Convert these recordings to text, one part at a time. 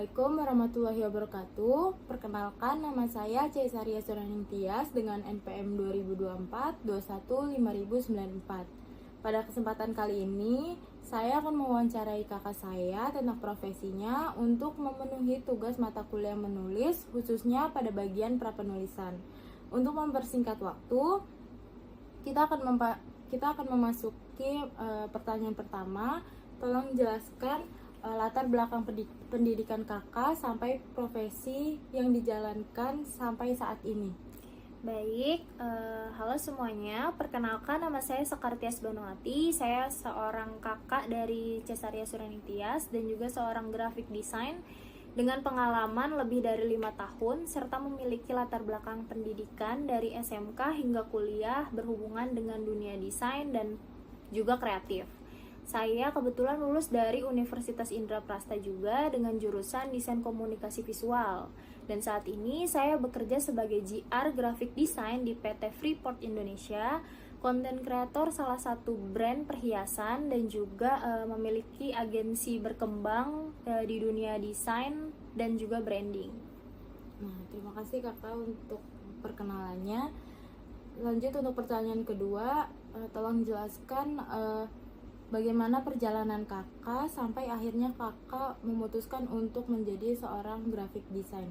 Assalamualaikum warahmatullahi wabarakatuh. Perkenalkan, nama saya Cesaria Suraning Tias dengan NPM 2024-21-5094. Pada kesempatan kali ini, saya akan mewawancarai kakak saya tentang profesinya untuk memenuhi tugas mata kuliah menulis, khususnya pada bagian prapenulisan. Untuk mempersingkat waktu, kita akan memasuki pertanyaan pertama. Tolong jelaskan latar belakang pendidikan kakak sampai profesi yang dijalankan sampai saat ini. Baik, halo semuanya. Perkenalkan, nama saya Sekar Tias Banuati. Saya seorang kakak dari Cesaria Suraning Tias dan juga seorang graphic design dengan pengalaman lebih dari 5 tahun serta memiliki latar belakang pendidikan dari SMK hingga kuliah berhubungan dengan dunia desain dan juga kreatif. Saya kebetulan lulus dari Universitas Indraprasta juga dengan jurusan Desain Komunikasi Visual. Dan saat ini saya bekerja sebagai GR Graphic Design di PT Freeport Indonesia, konten kreator salah satu brand perhiasan dan juga memiliki agensi berkembang di dunia desain dan juga branding. Nah, terima kasih kakak untuk perkenalannya. Lanjut untuk pertanyaan kedua, tolong jelaskan bagaimana perjalanan kakak sampai akhirnya kakak memutuskan untuk menjadi seorang graphic design.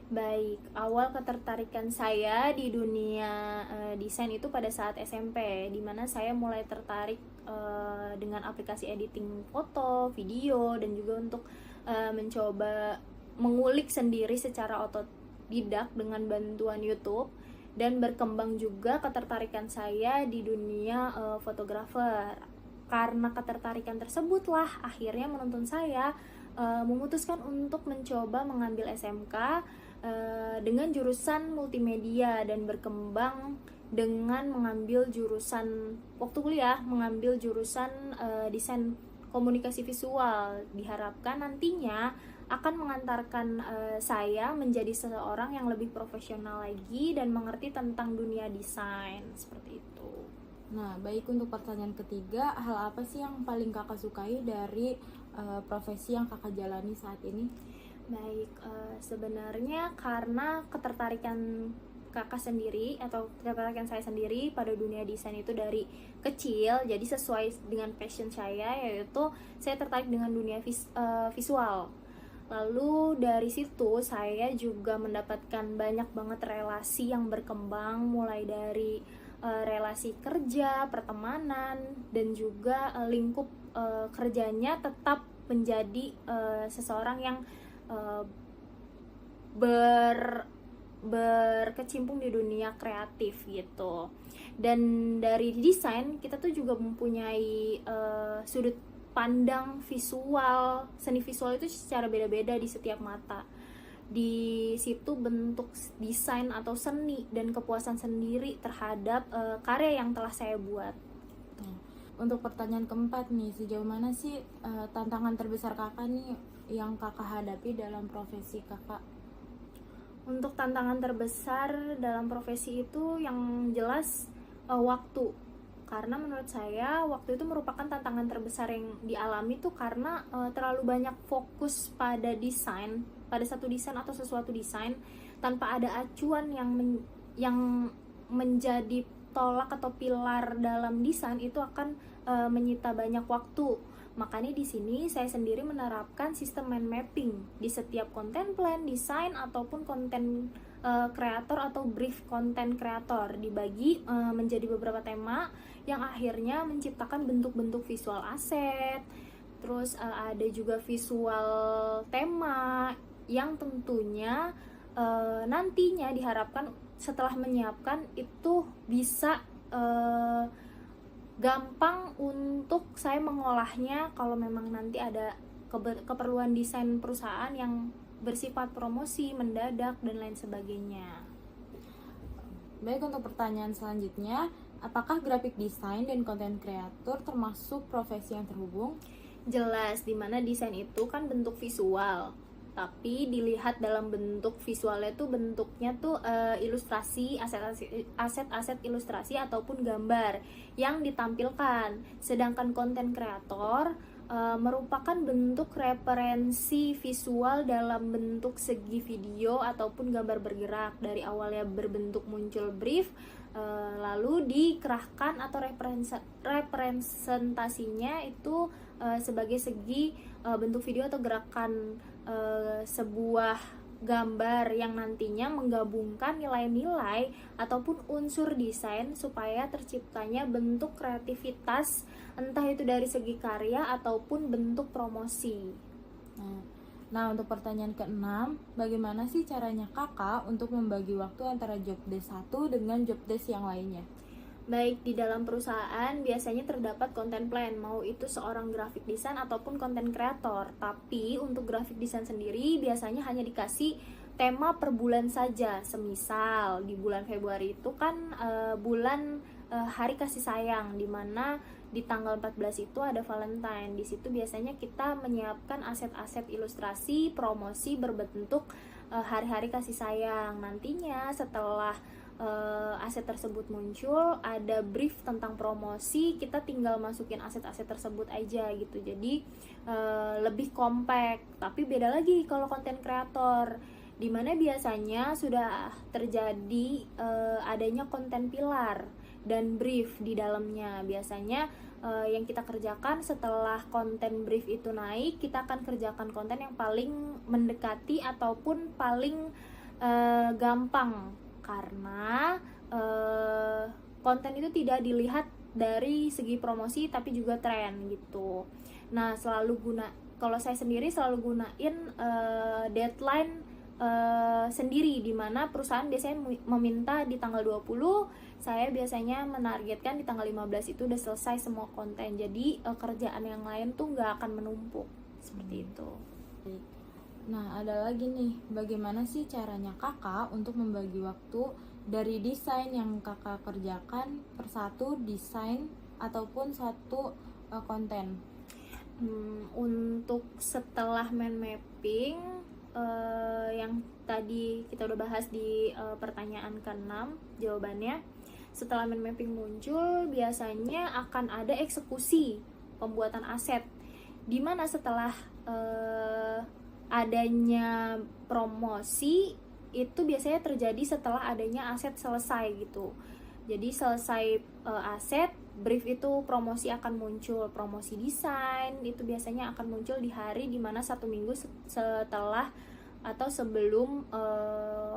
Baik, awal ketertarikan saya di dunia desain itu pada saat SMP, di mana saya mulai tertarik dengan aplikasi editing foto, video, dan juga untuk mencoba mengulik sendiri secara otodidak dengan bantuan YouTube, dan berkembang juga ketertarikan saya di dunia fotografer. Karena ketertarikan tersebutlah akhirnya menuntun saya memutuskan untuk mencoba mengambil SMK dengan jurusan multimedia dan berkembang dengan mengambil jurusan waktu kuliah mengambil jurusan desain komunikasi visual. Diharapkan nantinya akan mengantarkan saya menjadi seseorang yang lebih profesional lagi dan mengerti tentang dunia desain seperti itu. Nah, baik, untuk pertanyaan ketiga, hal apa sih yang paling kakak sukai dari profesi yang kakak jalani saat ini? Baik, sebenarnya karena ketertarikan kakak sendiri atau ketertarikan saya sendiri pada dunia desain itu dari kecil, jadi sesuai dengan passion saya, yaitu saya tertarik dengan dunia visual. Lalu dari situ saya juga mendapatkan banyak banget relasi yang berkembang, mulai dari relasi kerja, pertemanan, dan juga lingkup kerjanya tetap menjadi seseorang yang berkecimpung di dunia kreatif gitu. Dan dari desain kita tuh juga mempunyai sudut pandang visual, seni visual itu secara beda-beda di setiap mata. Di situ bentuk desain atau seni dan kepuasan sendiri terhadap karya yang telah saya buat. Nah, untuk pertanyaan keempat nih, sejauh mana sih tantangan terbesar kakak nih yang kakak hadapi dalam profesi kakak? Untuk tantangan terbesar dalam profesi itu yang jelas waktu. Karena menurut saya waktu itu merupakan tantangan terbesar yang dialami tuh karena terlalu banyak fokus pada desain, pada satu desain atau sesuatu desain tanpa ada acuan yang menjadi tolak atau pilar dalam desain itu akan menyita banyak waktu. Makanya di sini saya sendiri menerapkan sistem mind mapping di setiap konten plan, desain ataupun konten kreator atau brief konten kreator dibagi menjadi beberapa tema yang akhirnya menciptakan bentuk-bentuk visual aset. Terus ada juga visual tema yang tentunya nantinya diharapkan setelah menyiapkan itu bisa gampang untuk saya mengolahnya kalau memang nanti ada keperluan desain perusahaan yang bersifat promosi, mendadak, dan lain sebagainya. Baik, untuk pertanyaan selanjutnya, apakah graphic design dan content creator termasuk profesi yang terhubung? Jelas, dimana desain itu kan bentuk visual, tapi dilihat dalam bentuk visualnya tuh bentuknya tuh ilustrasi, aset-aset ilustrasi ataupun gambar yang ditampilkan. Sedangkan konten kreator merupakan bentuk referensi visual dalam bentuk segi video ataupun gambar bergerak. Dari awalnya berbentuk muncul brief, lalu dikerahkan atau representasinya itu sebagai segi bentuk video atau gerakan sebuah gambar yang nantinya menggabungkan nilai-nilai ataupun unsur desain supaya terciptanya bentuk kreativitas, entah itu dari segi karya ataupun bentuk promosi. Nah, untuk pertanyaan ke-6, bagaimana sih caranya kakak untuk membagi waktu antara job desk satu dengan job desk yang lainnya? Baik, di dalam perusahaan biasanya terdapat content plan, mau itu seorang graphic design ataupun content creator. Tapi untuk graphic design sendiri biasanya hanya dikasih tema per bulan saja. Semisal di bulan Februari itu kan bulan hari kasih sayang, dimana di tanggal 14 itu ada Valentine. Di situ biasanya kita menyiapkan aset-aset ilustrasi promosi berbentuk hari-hari kasih sayang. Nantinya setelah aset tersebut muncul, ada brief tentang promosi, kita tinggal masukin aset-aset tersebut aja gitu. Jadi lebih compact. Tapi beda lagi kalau konten kreator, dimana biasanya sudah terjadi adanya konten pilar dan brief di dalamnya. Biasanya yang kita kerjakan setelah konten brief itu naik, kita akan kerjakan konten yang paling mendekati ataupun paling gampang, karena konten itu tidak dilihat dari segi promosi tapi juga tren gitu. Nah, kalau saya sendiri selalu gunain deadline sendiri, di mana perusahaan biasanya meminta di tanggal 20, saya biasanya menargetkan di tanggal 15 itu udah selesai semua konten. Jadi kerjaan yang lain tuh nggak akan menumpuk seperti itu. Nah, ada lagi nih, bagaimana sih caranya kakak untuk membagi waktu dari desain yang kakak kerjakan per satu desain ataupun satu konten? Untuk setelah mind mapping yang tadi kita udah bahas di pertanyaan ke-6, jawabannya setelah mind mapping muncul biasanya akan ada eksekusi pembuatan aset, dimana setelah adanya promosi itu biasanya terjadi setelah adanya aset selesai gitu. Jadi selesai aset, brief itu promosi akan muncul. Promosi desain itu biasanya akan muncul di hari dimana 1 minggu setelah atau sebelum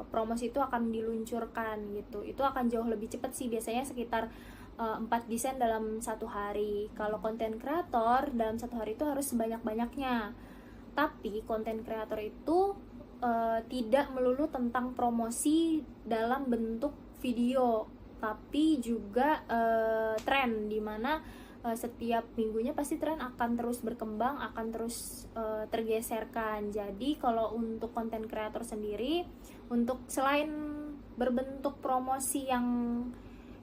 promosi itu akan diluncurkan gitu. Itu akan jauh lebih cepat sih, biasanya sekitar 4 desain dalam 1 hari. Kalau konten kreator dalam 1 hari itu harus sebanyak-banyaknya. Tapi konten kreator itu tidak melulu tentang promosi dalam bentuk video, tapi juga tren, dimana setiap minggunya pasti tren akan terus berkembang, akan terus tergeserkan. Jadi kalau untuk konten kreator sendiri, untuk selain berbentuk promosi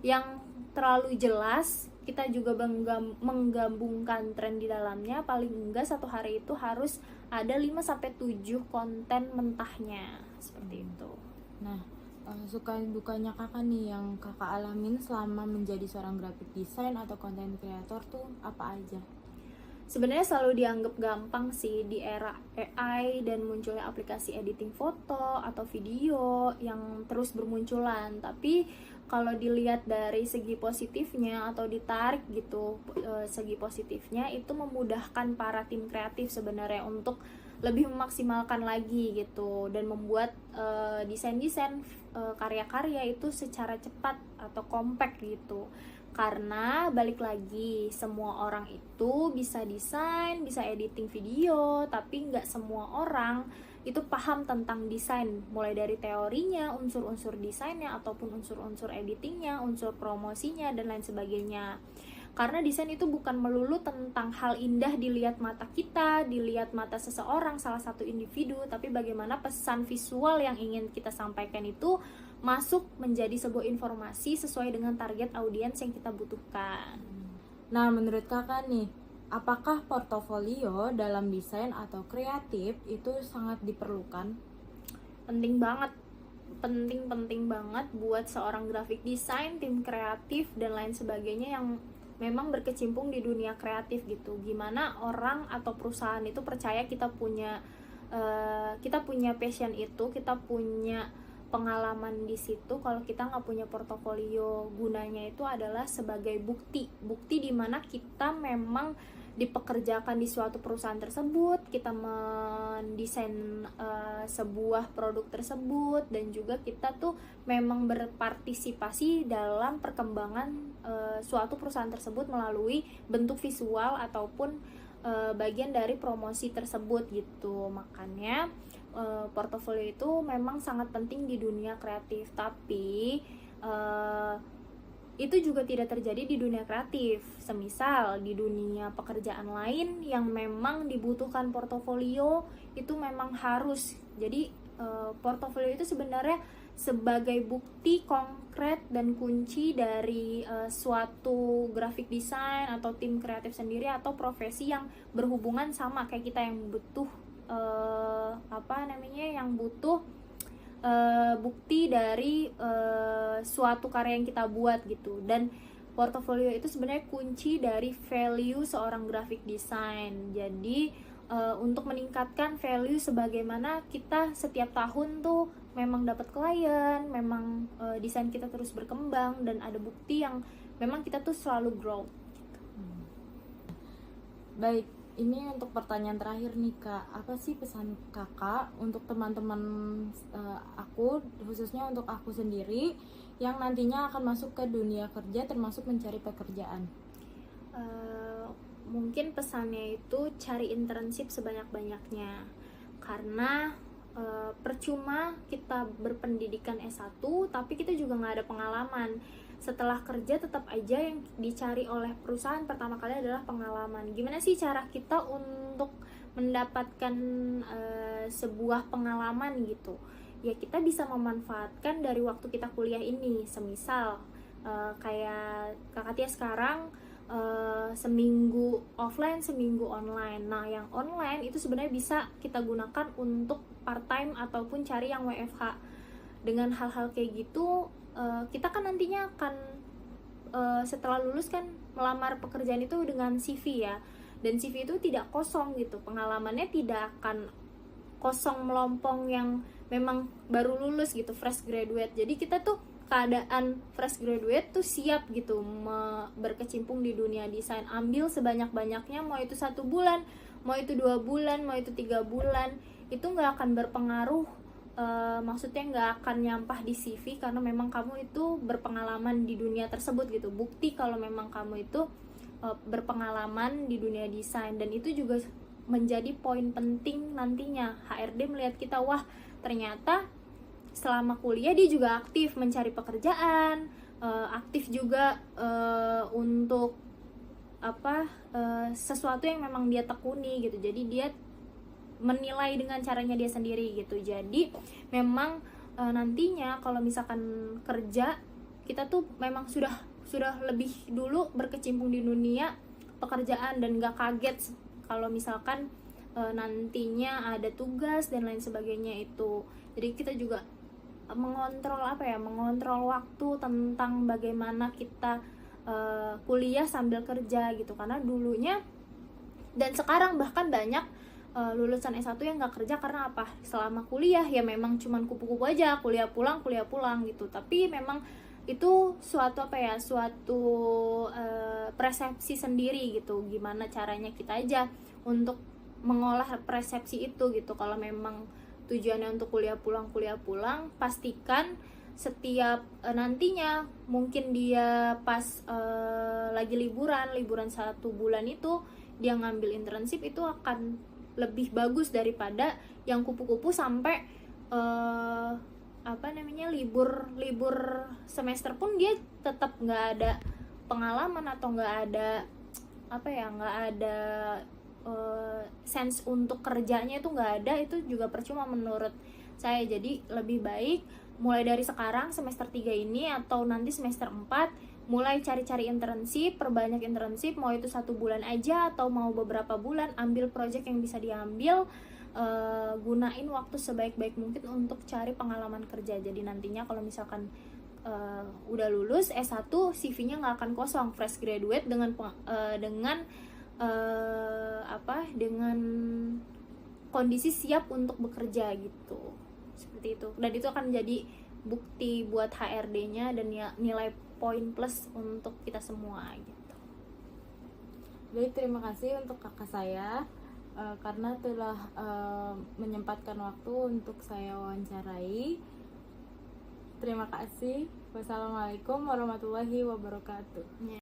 yang terlalu jelas, kita juga menggabungkan tren di dalamnya. Paling enggak 1 hari itu harus ada 5-7 konten mentahnya, seperti itu. Nah, suka dukanya kakak nih yang kakak alamin selama menjadi seorang graphic design atau content creator tuh apa aja? Sebenarnya selalu dianggap gampang sih di era AI dan munculnya aplikasi editing foto atau video yang terus bermunculan. Tapi kalau dilihat dari segi positifnya atau ditarik gitu, segi positifnya itu memudahkan para tim kreatif sebenarnya untuk lebih memaksimalkan lagi gitu, dan membuat desain-desain karya-karya itu secara cepat atau compact gitu. Karena balik lagi, semua orang itu bisa desain, bisa editing video, tapi nggak semua orang itu paham tentang desain, mulai dari teorinya, unsur-unsur desainnya, ataupun unsur-unsur editingnya, unsur promosinya, dan lain sebagainya. Karena desain itu bukan melulu tentang hal indah dilihat mata kita, dilihat mata seseorang, salah satu individu, tapi bagaimana pesan visual yang ingin kita sampaikan itu masuk menjadi sebuah informasi sesuai dengan target audiens yang kita butuhkan. Nah, menurut kakak nih, apakah portofolio dalam desain atau kreatif itu sangat diperlukan? Penting banget, penting banget buat seorang graphic design, tim kreatif, dan lain sebagainya yang memang berkecimpung di dunia kreatif gitu. Gimana orang atau perusahaan itu percaya kita punya passion itu, kita punya pengalaman di situ. Kalau kita nggak punya portofolio, gunanya itu adalah sebagai bukti dimana kita memang dipekerjakan di suatu perusahaan tersebut, kita mendesain sebuah produk tersebut, dan juga kita tuh memang berpartisipasi dalam perkembangan suatu perusahaan tersebut melalui bentuk visual ataupun bagian dari promosi tersebut gitu. Makanya portofolio itu memang sangat penting di dunia kreatif, tapi itu juga tidak terjadi di dunia kreatif. Semisal di dunia pekerjaan lain yang memang dibutuhkan portofolio, itu memang harus. Jadi portofolio itu sebenarnya sebagai bukti konkret dan kunci dari suatu graphic design atau tim kreatif sendiri atau profesi yang berhubungan sama kayak kita yang butuh yang butuh bukti dari suatu karya yang kita buat gitu. Dan portofolio itu sebenarnya kunci dari value seorang graphic design. Jadi untuk meningkatkan value sebagaimana kita setiap tahun tuh memang dapat klien, memang desain kita terus berkembang dan ada bukti yang memang kita tuh selalu grow. Baik, ini untuk pertanyaan terakhir nih Kak, apa sih pesan Kakak untuk teman-teman aku, khususnya untuk aku sendiri yang nantinya akan masuk ke dunia kerja termasuk mencari pekerjaan? Mungkin pesannya itu cari internship sebanyak-banyaknya, karena percuma kita berpendidikan S1 tapi kita juga nggak ada pengalaman. Setelah kerja tetap aja yang dicari oleh perusahaan pertama kali adalah pengalaman. Gimana sih cara kita untuk mendapatkan sebuah pengalaman gitu? Ya kita bisa memanfaatkan dari waktu kita kuliah ini. Semisal kayak Kakak Tia sekarang seminggu offline, seminggu online. Nah, yang online itu sebenarnya bisa kita gunakan untuk part time ataupun cari yang WFH. Dengan hal-hal kayak gitu, kita kan nantinya akan setelah lulus kan melamar pekerjaan itu dengan CV ya. Dan CV itu tidak kosong gitu. Pengalamannya tidak akan kosong melompong yang memang baru lulus gitu, fresh graduate. Jadi kita tuh keadaan fresh graduate tuh siap gitu berkecimpung di dunia desain. Ambil sebanyak-banyaknya, mau itu 1 bulan, mau itu 2 bulan, mau itu 3 bulan, itu nggak akan berpengaruh, maksudnya nggak akan nyampah di CV karena memang kamu itu berpengalaman di dunia tersebut gitu. Bukti kalau memang kamu itu berpengalaman di dunia desain. Dan itu juga menjadi poin penting nantinya. HRD melihat kita, wah ternyata selama kuliah dia juga aktif mencari pekerjaan, aktif juga untuk sesuatu yang memang dia tekuni gitu. Jadi dia menilai dengan caranya dia sendiri gitu. Jadi memang nantinya kalau misalkan kerja, kita tuh memang sudah lebih dulu berkecimpung di dunia pekerjaan dan gak kaget kalau misalkan nantinya ada tugas dan lain sebagainya itu. Jadi kita juga mengontrol waktu tentang bagaimana kita kuliah sambil kerja gitu. Karena dulunya dan sekarang bahkan banyak lulusan S1 yang nggak kerja karena apa? Selama kuliah ya memang cuman kupu-kupu aja, kuliah pulang gitu. Tapi memang itu suatu persepsi sendiri gitu. Gimana caranya kita aja untuk mengolah persepsi itu gitu. Kalau memang tujuannya untuk kuliah pulang, pastikan setiap nantinya mungkin dia pas lagi liburan 1 bulan itu dia ngambil internship, itu akan lebih bagus daripada yang kupu-kupu sampai libur semester pun dia tetap nggak ada pengalaman atau nggak ada sense untuk kerjanya itu nggak ada. Itu juga percuma menurut saya. Jadi lebih baik mulai dari sekarang semester 3 ini atau nanti semester 4 mulai cari-cari internship, perbanyak internship, mau itu 1 bulan aja atau mau beberapa bulan, ambil project yang bisa diambil, gunain waktu sebaik-baik mungkin untuk cari pengalaman kerja. Jadi nantinya kalau misalkan udah lulus S1, CV-nya nggak akan kosong, fresh graduate dengan dengan kondisi siap untuk bekerja gitu, seperti itu. Dan itu akan jadi bukti buat HRD-nya dan nilai poin plus untuk kita semua gitu. Baik, terima kasih untuk kakak saya karena telah menyempatkan waktu untuk saya wawancarai. Terima kasih. Wassalamualaikum warahmatullahi wabarakatuh.